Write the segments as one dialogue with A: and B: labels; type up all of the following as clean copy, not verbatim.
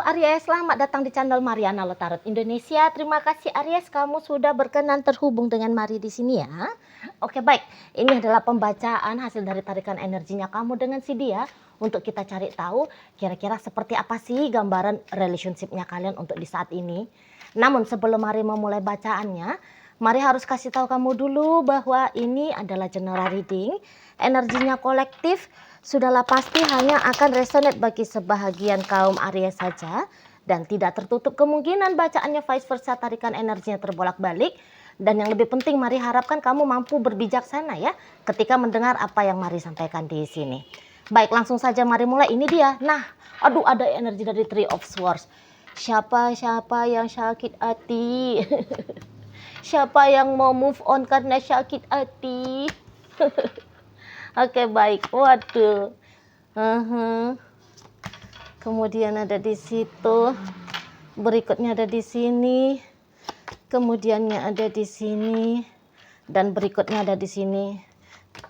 A: Aries, selamat datang di channel Mariana Lotarot Indonesia. Terima kasih Aries, kamu sudah berkenan terhubung dengan Mari di sini ya. Oke baik, ini adalah pembacaan hasil dari tarikan energinya kamu dengan si dia. Untuk kita cari tahu kira-kira seperti apa sih gambaran relationship-nya kalian untuk di saat ini. Namun sebelum Mari memulai bacaannya, Mari harus kasih tahu kamu dulu bahwa ini adalah general reading. Energinya kolektif, sudahlah pasti hanya akan resonate bagi sebahagian kaum Aries saja. Dan tidak tertutup kemungkinan bacaannya vice versa, tarikan energinya terbolak-balik. Dan yang lebih penting, Mari harapkan kamu mampu berbijaksana ya ketika mendengar apa yang Mari sampaikan di sini. Baik, langsung saja Mari mulai. Ini dia. Nah, aduh ada energi dari Three of Swords. Siapa yang sakit hati? Siapa yang mau move on karena sakit hati? Oke baik, waduh. Kemudian ada di situ. Berikutnya ada di sini. Kemudiannya ada di sini. Dan berikutnya ada di sini.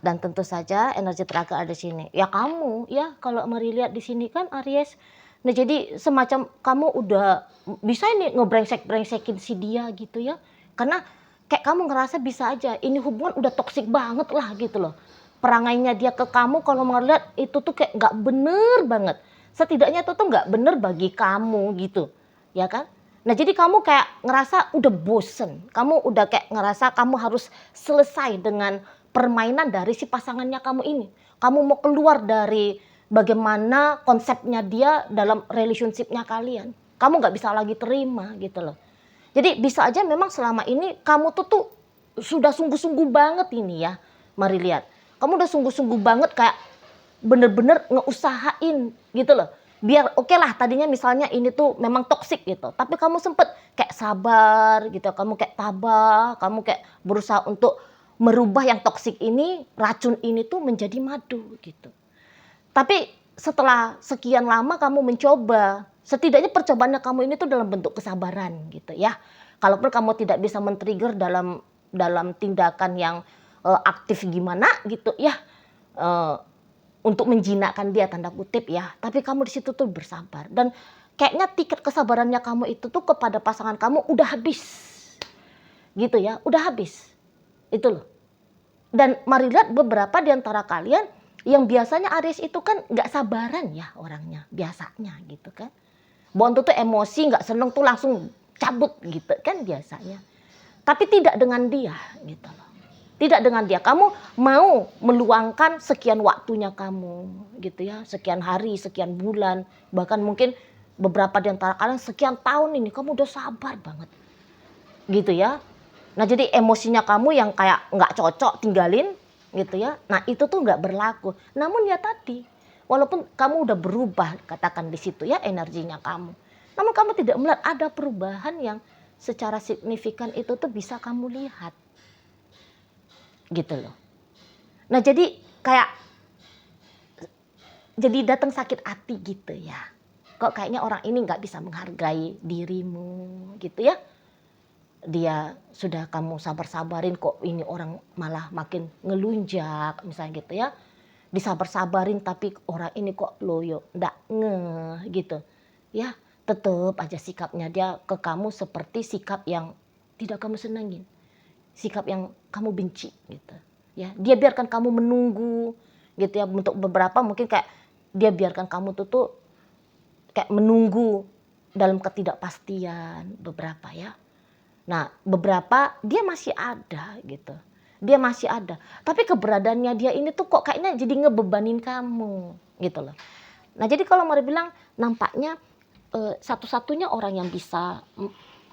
A: Dan tentu saja energi terakhir ada di sini. Ya kamu, ya kalau Mari lihat di sini kan Aries. Nah jadi semacam kamu udah bisa ini ngebrengsek-brengsekin si dia gitu ya. Karena kayak kamu ngerasa bisa aja ini hubungan udah toksik banget lah gitu loh. Perangainya dia ke kamu kalau ngeliat itu tuh kayak nggak bener banget. Setidaknya itu tuh nggak bener bagi kamu gitu. Ya kan? Nah jadi kamu kayak ngerasa udah bosen. Kamu udah kayak ngerasa kamu harus selesai dengan permainan dari si pasangannya kamu ini. Kamu mau keluar dari bagaimana konsepnya dia dalam relationship-nya kalian. Kamu nggak bisa lagi terima gitu loh. Jadi bisa aja memang selama ini kamu tuh sudah sungguh-sungguh banget ini ya. Mari lihat. Kamu udah sungguh-sungguh banget kayak bener-bener ngeusahain gitu loh. Biar oke lah tadinya misalnya ini tuh memang toksik gitu. Tapi kamu sempet kayak sabar gitu. Kamu kayak tabah. Kamu kayak berusaha untuk merubah yang toksik ini, racun ini tuh menjadi madu gitu. Tapi setelah sekian lama kamu mencoba, setidaknya percobaannya kamu ini tuh dalam bentuk kesabaran gitu ya. Kalaupun kamu tidak bisa men-trigger dalam tindakan yang aktif gimana gitu ya, untuk menjinakkan dia tanda kutip ya. Tapi kamu di situ tuh bersabar dan kayaknya tiket kesabarannya kamu itu tuh kepada pasangan kamu udah habis. Gitu ya, udah habis. Itu loh. Dan Mari lihat beberapa di antara kalian yang biasanya Aries itu kan nggak sabaran ya orangnya biasanya gitu kan. Bonto tuh emosi nggak seneng tuh langsung cabut gitu kan biasanya. Tapi tidak dengan dia gitu loh. Tidak dengan dia. Kamu mau meluangkan sekian waktunya kamu gitu ya. Sekian hari, sekian bulan. Bahkan mungkin beberapa di antara kalian sekian tahun ini kamu udah sabar banget. Gitu ya. Nah jadi emosinya kamu yang kayak nggak cocok tinggalin gitu ya. Nah itu tuh nggak berlaku. Namun ya tadi, walaupun kamu udah berubah katakan di situ ya energinya kamu. Namun kamu tidak melihat ada perubahan yang secara signifikan itu tuh bisa kamu lihat. Gitu loh. Nah jadi kayak jadi datang sakit hati gitu ya. Kok kayaknya orang ini nggak bisa menghargai dirimu gitu ya. Dia sudah kamu sabar-sabarin kok ini orang malah makin ngelunjak misalnya gitu ya. Disabar-sabarin tapi orang ini kok loyo, ndak ngeh gitu. Ya tetap aja sikapnya dia ke kamu seperti sikap yang tidak kamu senangin. Sikap yang kamu benci gitu. Ya, dia biarkan kamu menunggu gitu ya, untuk beberapa mungkin kayak dia biarkan kamu tuh kayak menunggu dalam ketidakpastian beberapa ya. Nah, beberapa dia masih ada gitu. Dia masih ada. Tapi keberadaannya dia ini tuh kok kayaknya jadi ngebebanin kamu gitu loh. Nah, jadi kalau Mari bilang nampaknya satu-satunya orang yang bisa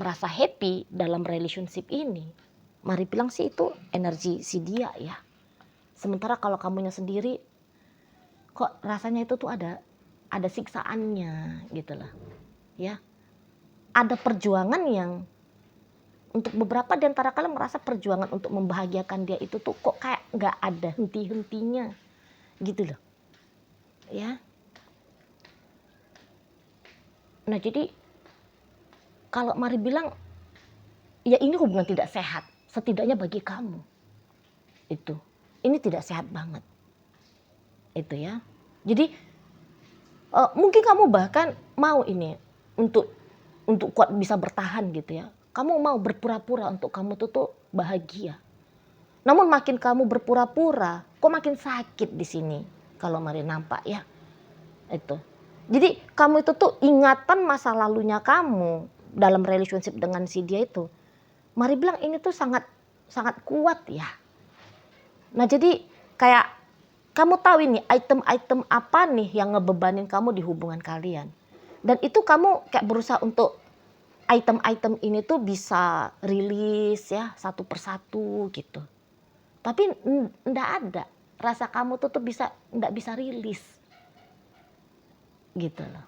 A: merasa happy dalam relationship ini, Mari bilang sih itu energi si dia ya. Sementara kalau kamunya sendiri kok rasanya itu tuh ada siksaannya gitu loh. Ya. Ada perjuangan yang untuk beberapa di antara kalian merasa perjuangan untuk membahagiakan dia itu tuh kok kayak nggak ada henti-hentinya gitu loh. Ya. Nah jadi kalau Mari bilang ya ini hubungan tidak sehat setidaknya bagi kamu. Itu. Ini tidak sehat banget. Itu ya. Jadi mungkin kamu bahkan mau ini untuk kuat bisa bertahan gitu ya. Kamu mau berpura-pura untuk kamu tuh bahagia. Namun makin kamu berpura-pura, kok makin sakit di sini. Kalau Mari nampak ya. Itu. Jadi kamu itu tuh ingatan masa lalunya kamu dalam relationship dengan si dia itu. Mari bilang ini tuh sangat sangat kuat ya. Nah jadi kayak kamu tahu ini item-item apa nih yang ngebebanin kamu di hubungan kalian. Dan itu kamu kayak berusaha untuk item-item ini tuh bisa rilis ya satu persatu gitu. Tapi enggak ada. Rasa kamu tuh bisa enggak bisa rilis. Gitu loh.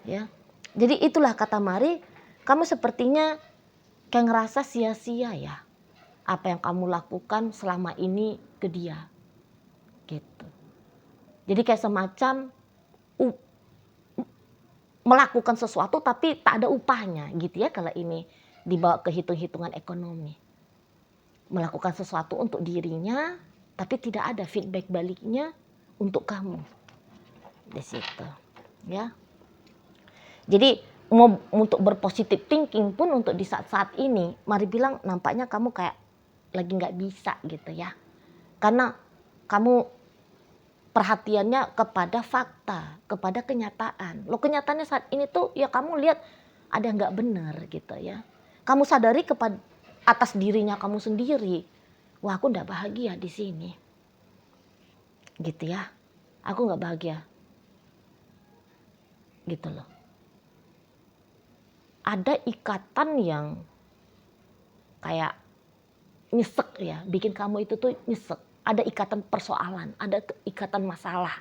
A: Ya. Jadi itulah kata Mari, kamu sepertinya kayak ngerasa sia-sia ya. Apa yang kamu lakukan selama ini ke dia. Gitu. Jadi kayak semacam melakukan sesuatu tapi tak ada upahnya gitu ya kalau ini dibawa ke hitung-hitungan ekonomi. Melakukan sesuatu untuk dirinya tapi tidak ada feedback baliknya untuk kamu. Di situ. Ya. Jadi untuk berpositif thinking pun untuk di saat-saat ini, Mari bilang nampaknya kamu kayak lagi nggak bisa gitu ya. Karena kamu perhatiannya kepada fakta, kepada kenyataan. Loh kenyataannya saat ini tuh ya kamu lihat ada nggak benar gitu ya. Kamu sadari kepada atas dirinya kamu sendiri. Wah aku nggak bahagia di sini. Gitu ya. Aku nggak bahagia. Gitu loh. Ada ikatan yang kayak nyesek ya. Bikin kamu itu tuh nyesek. Ada ikatan persoalan, ada ikatan masalah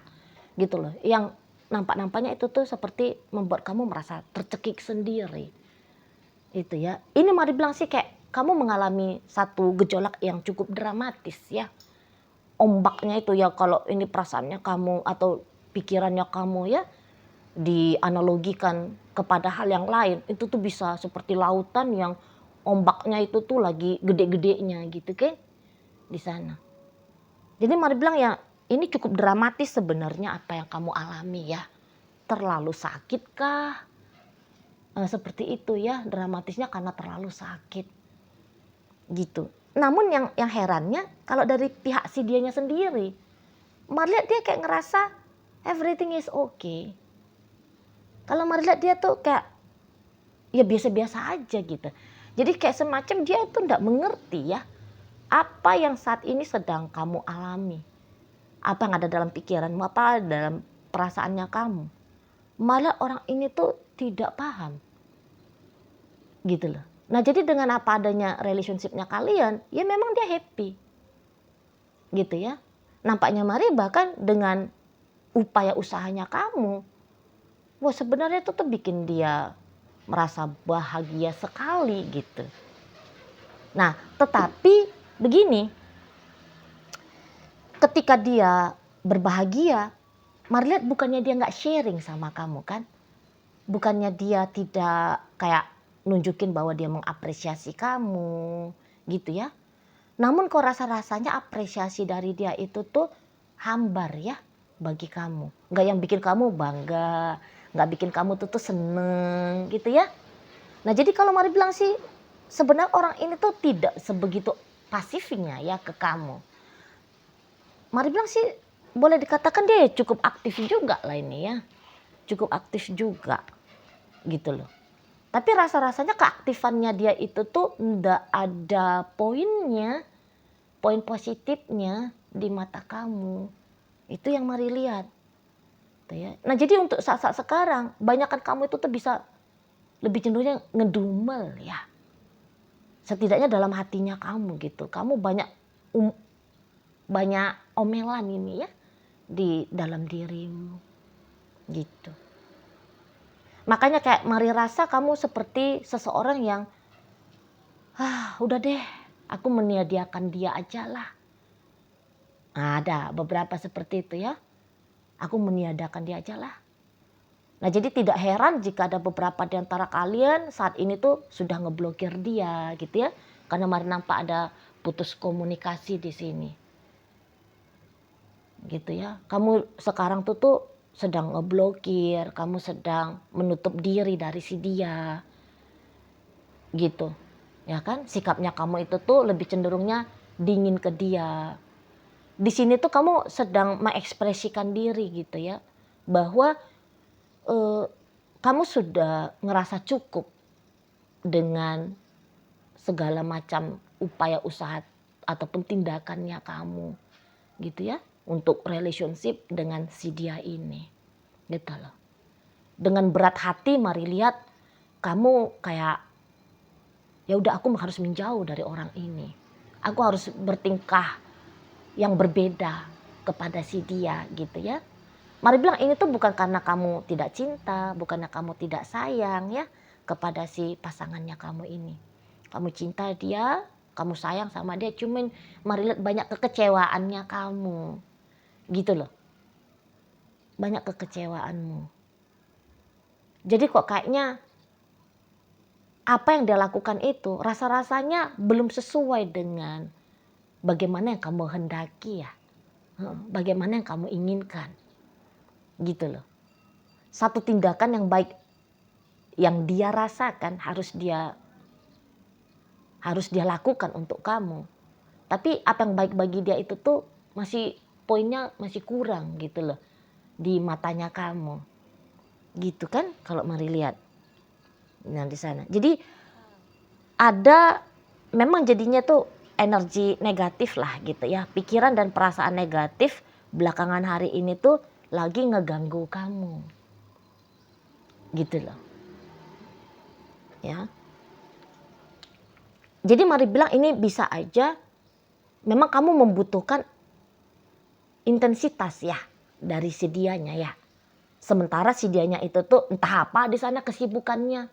A: gitu loh. Yang nampak-nampaknya itu tuh seperti membuat kamu merasa tercekik sendiri. Itu ya. Ini Mari bilang sih kayak kamu mengalami satu gejolak yang cukup dramatis ya. Ombaknya itu ya kalau ini perasaannya kamu atau pikirannya kamu ya dianalogikan kepada hal yang lain. Itu tuh bisa seperti lautan yang ombaknya itu tuh lagi gede-gedenya gitu kan di sana. Jadi Mari bilang ya ini cukup dramatis sebenarnya apa yang kamu alami ya. Terlalu sakit kah? Seperti itu ya dramatisnya karena terlalu sakit. Gitu. Namun yang herannya kalau dari pihak si dianya sendiri. Mari lihat dia kayak ngerasa everything is okay. Kalau Mari lihat dia tuh kayak ya biasa-biasa aja gitu. Jadi kayak semacam dia itu enggak mengerti ya. Apa yang saat ini sedang kamu alami. Apa yang ada dalam pikiranmu, apa dalam perasaannya kamu. Malah orang ini tuh tidak paham. Gitu loh. Nah jadi dengan apa adanya relationship-nya kalian, ya memang dia happy. Gitu ya. Nampaknya Mari bahkan dengan upaya usahanya kamu. Wah sebenarnya itu tuh bikin dia merasa bahagia sekali gitu. Nah tetapi begini. Ketika dia berbahagia, Mari lihat bukannya dia nggak sharing sama kamu kan? Bukannya dia tidak kayak nunjukin bahwa dia mengapresiasi kamu gitu ya. Namun kok rasa-rasanya apresiasi dari dia itu tuh hambar ya bagi kamu. Nggak yang bikin kamu bangga, nggak bikin kamu tuh seneng gitu ya. Nah jadi kalau Mari bilang sih sebenarnya orang ini tuh tidak sebegitu pasifnya ya ke kamu. Mari bilang sih boleh dikatakan dia cukup aktif juga lah ini ya. Cukup aktif juga gitu loh. Tapi rasa-rasanya keaktifannya dia itu tuh ndak ada poinnya, poin positifnya di mata kamu. Itu yang Mari lihat. Tuh ya. Nah jadi untuk saat-saat sekarang, banyakkan kamu itu tuh bisa lebih cenderungnya ngedumel ya. Setidaknya dalam hatinya kamu gitu. Kamu banyak omelan ini ya di dalam dirimu gitu. Makanya kayak Mari rasa kamu seperti seseorang yang udah deh aku meniadakan dia aja lah. Ada beberapa seperti itu ya. Aku meniadakan dia aja lah. Nah jadi tidak heran jika ada beberapa di antara kalian saat ini tuh sudah ngeblokir dia gitu ya. Karena Mari nampak ada putus komunikasi di sini. Gitu ya. Kamu sekarang tuh sedang ngeblokir, kamu sedang menutup diri dari si dia. Gitu. Ya kan? Sikapnya kamu itu tuh lebih cenderungnya dingin ke dia. Di sini tuh kamu sedang mengekspresikan diri gitu ya. Bahwa kamu sudah ngerasa cukup dengan segala macam upaya usaha ataupun tindakannya kamu gitu ya untuk relationship dengan si dia ini gitu loh. Dengan berat hati mari lihat kamu kayak ya udah aku harus menjauh dari orang ini. Aku harus bertingkah yang berbeda kepada si dia gitu ya. Mari bilang ini tuh bukan karena kamu tidak cinta, bukannya kamu tidak sayang ya kepada si pasangannya kamu ini. Kamu cinta dia, kamu sayang sama dia, cuman mari lihat banyak kekecewaannya kamu. Gitu loh. Banyak kekecewaanmu. Jadi kok kayaknya apa yang dia lakukan itu rasa-rasanya belum sesuai dengan bagaimana yang kamu hendaki ya. Bagaimana yang kamu inginkan. Gitu loh. Satu tindakan yang baik yang dia rasakan harus dia lakukan untuk kamu. Tapi apa yang baik bagi dia itu tuh masih poinnya masih kurang gitu loh di matanya kamu. Gitu kan kalau mari lihat. Nah di sana. Jadi ada memang jadinya tuh energi negatif lah gitu ya. Pikiran dan perasaan negatif belakangan hari ini tuh lagi ngeganggu kamu. Gitu loh. Ya. Jadi mari bilang ini bisa aja memang kamu membutuhkan intensitas ya dari si dianya ya. Sementara si dianya itu tuh entah apa di sana kesibukannya.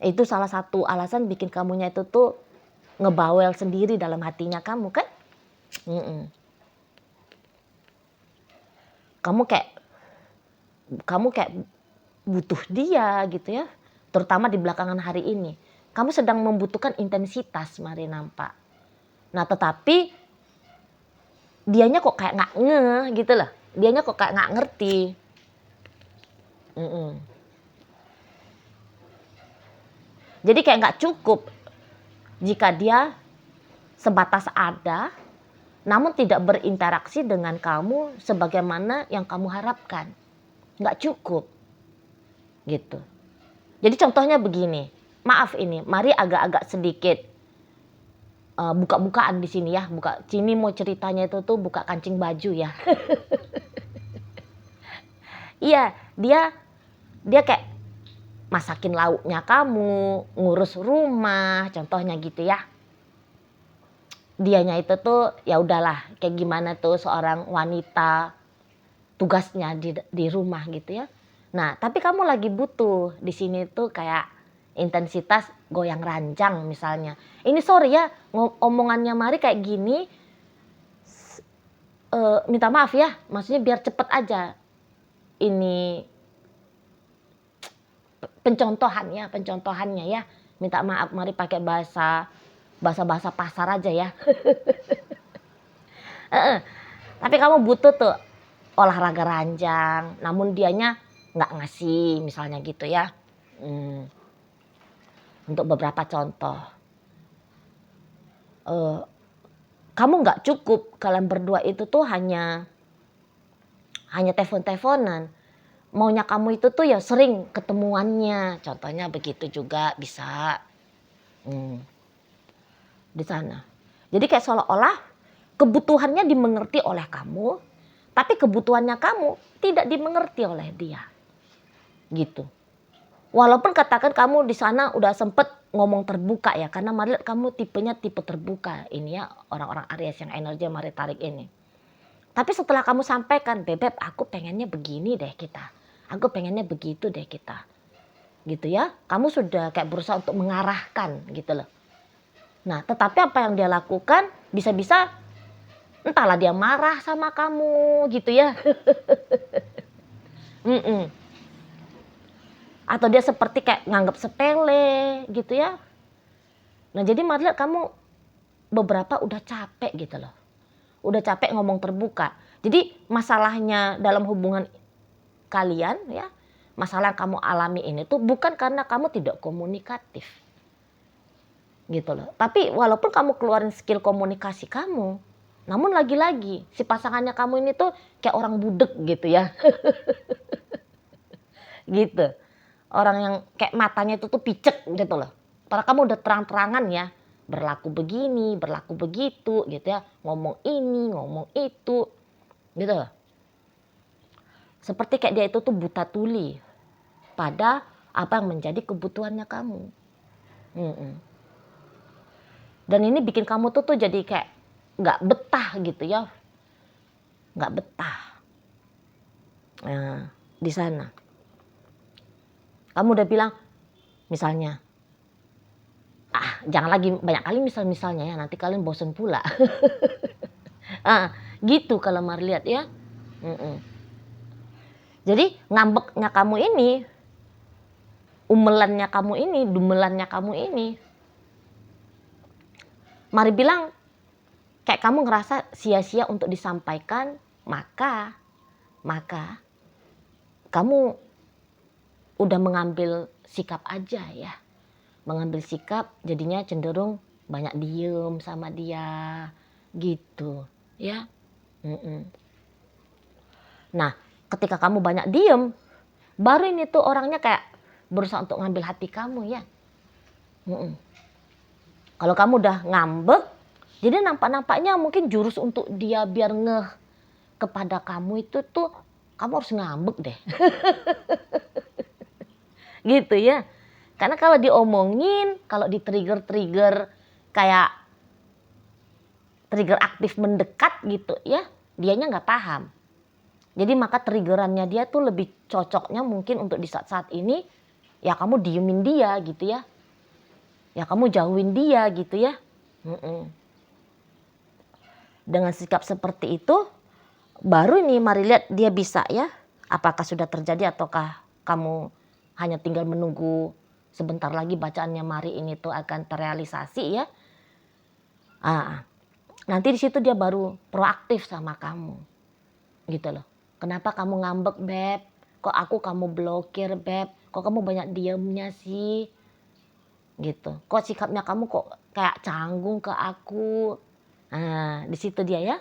A: Itu salah satu alasan bikin kamunya itu tuh ngebawel sendiri dalam hatinya kamu kan. Kamu kayak butuh dia gitu ya. Terutama di belakangan hari ini. Kamu sedang membutuhkan intensitas mari nampak. Nah tetapi dianya kok kayak gak ngeh gitu loh. Dianya kok kayak gak ngerti. Jadi kayak gak cukup jika dia sebatas ada namun tidak berinteraksi dengan kamu sebagaimana yang kamu harapkan. Gak cukup. Gitu. Jadi contohnya begini. Maaf ini, mari agak-agak sedikit buka-bukaan di sini ya. Cini mau ceritanya itu tuh buka kancing baju ya. Iya, dia kayak masakin lauknya kamu, ngurus rumah, contohnya gitu ya. Dianya itu tuh ya udahlah, kayak gimana tuh seorang wanita tugasnya di rumah gitu ya. Nah, tapi kamu lagi butuh di sini tuh kayak intensitas goyang ranjang misalnya. Ini sorry ya, omongannya Mari kayak gini. Minta maaf ya, maksudnya biar cepet aja. Ini pencontohannya ya. Minta maaf Mari pakai bahasa pasar aja ya. Tapi kamu butuh tuh olahraga ranjang, namun dianya nggak ngasih misalnya gitu ya. Untuk beberapa contoh. Kamu nggak cukup kalian berdua itu tuh hanya telepon-teleponan. Maunya kamu itu tuh ya sering ketemuannya. Contohnya begitu juga bisa. Di sana. Jadi kayak seolah-olah kebutuhannya dimengerti oleh kamu, tapi kebutuhannya kamu tidak dimengerti oleh dia. Gitu. Walaupun katakan kamu di sana udah sempet ngomong terbuka ya, karena Mari kamu tipenya tipe terbuka ini ya, orang-orang Aries yang energi Mari tarik ini. Tapi setelah kamu sampaikan, Bebep aku pengennya begini deh kita, aku pengennya begitu deh kita. Gitu ya, kamu sudah kayak berusaha untuk mengarahkan gitu loh. Nah tetapi apa yang dia lakukan bisa-bisa entahlah dia marah sama kamu gitu ya. Atau dia seperti kayak nganggap sepele gitu ya. Nah jadi Mari kamu beberapa udah capek gitu loh. Udah capek ngomong terbuka. Jadi masalahnya dalam hubungan kalian ya, masalah yang kamu alami ini tuh bukan karena kamu tidak komunikatif. Gitu loh. Tapi walaupun kamu keluarin skill komunikasi kamu, namun lagi-lagi si pasangannya kamu ini tuh kayak orang budek gitu ya. Gitu. Orang yang kayak matanya itu tuh picek gitu loh. Padahal kamu udah terang-terangan ya, berlaku begini, berlaku begitu gitu ya. Ngomong ini, ngomong itu. Gitu loh. Seperti kayak dia itu tuh buta tuli pada apa yang menjadi kebutuhannya kamu. Dan ini bikin kamu tuh jadi kayak nggak betah gitu ya, nggak betah. Nah, di sana kamu udah bilang misalnya, jangan lagi banyak kali misalnya ya, nanti kalian bosen pula. Gitu kalau Mari lihat ya. Jadi ngambeknya kamu ini, umelannya kamu ini, dumelannya kamu ini, Mari bilang kayak kamu ngerasa sia-sia untuk disampaikan, maka kamu udah mengambil sikap aja ya. Mengambil sikap jadinya cenderung banyak diem sama dia gitu ya. Nah, ketika kamu banyak diem, baru ini tuh orangnya kayak berusaha untuk ngambil hati kamu ya. Kalau kamu udah ngambek, jadi nampak-nampaknya mungkin jurus untuk dia biar ngeh kepada kamu itu tuh kamu harus ngambek deh. Gitu ya. Karena kalau diomongin, kalau di-trigger kayak trigger aktif mendekat gitu ya, dianya nggak paham. Jadi maka triggerannya dia tuh lebih cocoknya mungkin untuk di saat-saat ini, ya kamu diemin dia gitu ya. Ya kamu jauhin dia gitu ya. Dengan sikap seperti itu, baru ini Mari lihat dia bisa ya. Apakah sudah terjadi ataukah kamu hanya tinggal menunggu sebentar lagi bacaannya Mari ini tuh akan terrealisasi ya. Nanti di situ dia baru proaktif sama kamu. Gitu loh. Kenapa kamu ngambek, Beb? Kok aku kamu blokir, Beb? Kok kamu banyak diamnya sih? Gitu. Kok sikapnya kamu kok kayak canggung ke aku? Nah, di situ dia ya.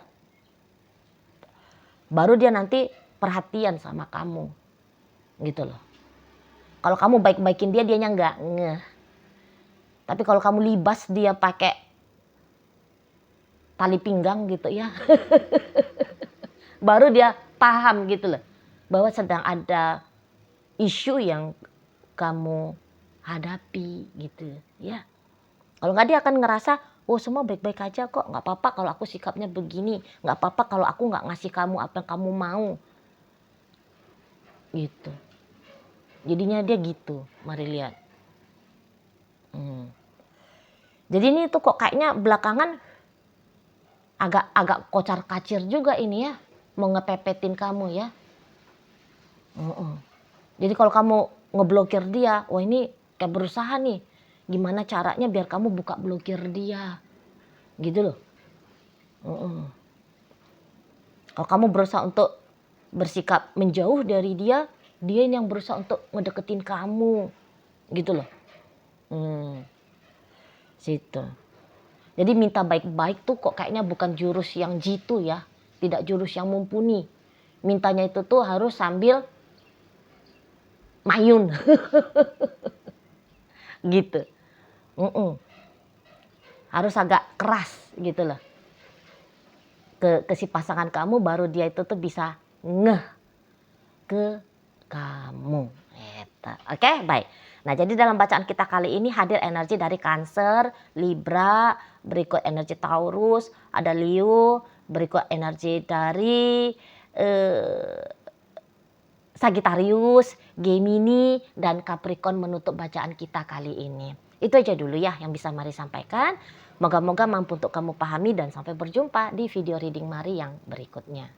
A: Baru dia nanti perhatian sama kamu. Gitu loh. Kalau kamu baik-baikin dia, dianya nggak ngeh. Tapi kalau kamu libas dia pakai tali pinggang gitu ya. Baru dia paham gitu loh. Bahwa sedang ada isu yang kamu hadapi gitu ya. Kalau nggak dia akan ngerasa, oh semua baik-baik aja kok. Nggak apa-apa kalau aku sikapnya begini. Nggak apa-apa kalau aku nggak ngasih kamu apa yang kamu mau. Gitu. Jadinya dia gitu, Mari lihat. Jadi ini tuh kok kayaknya belakangan agak kocar kacir juga ini ya. Mau ngepepetin kamu ya. Jadi kalau kamu ngeblokir dia, wah ini kayak berusaha nih. Gimana caranya biar kamu buka blokir dia. Gitu loh. Kalau kamu berusaha untuk bersikap menjauh dari dia, dia yang berusaha untuk ngedeketin kamu. Gitu loh. Situ. Jadi minta baik-baik tuh kok kayaknya bukan jurus yang jitu ya. Tidak jurus yang mumpuni. Mintanya itu tuh harus sambil mayun. Gitu. Harus agak keras gitu loh. Ke si pasangan kamu baru dia itu tuh bisa ngeh ke kamu. Oke, baik. Nah, jadi dalam bacaan kita kali ini hadir energi dari Cancer, Libra, berikut energi Taurus, ada Leo, berikut energi dari Sagittarius, Gemini, dan Capricorn menutup bacaan kita kali ini. Itu aja dulu ya yang bisa Mari sampaikan. Moga-moga mampu untuk kamu pahami dan sampai berjumpa di video reading Mari yang berikutnya.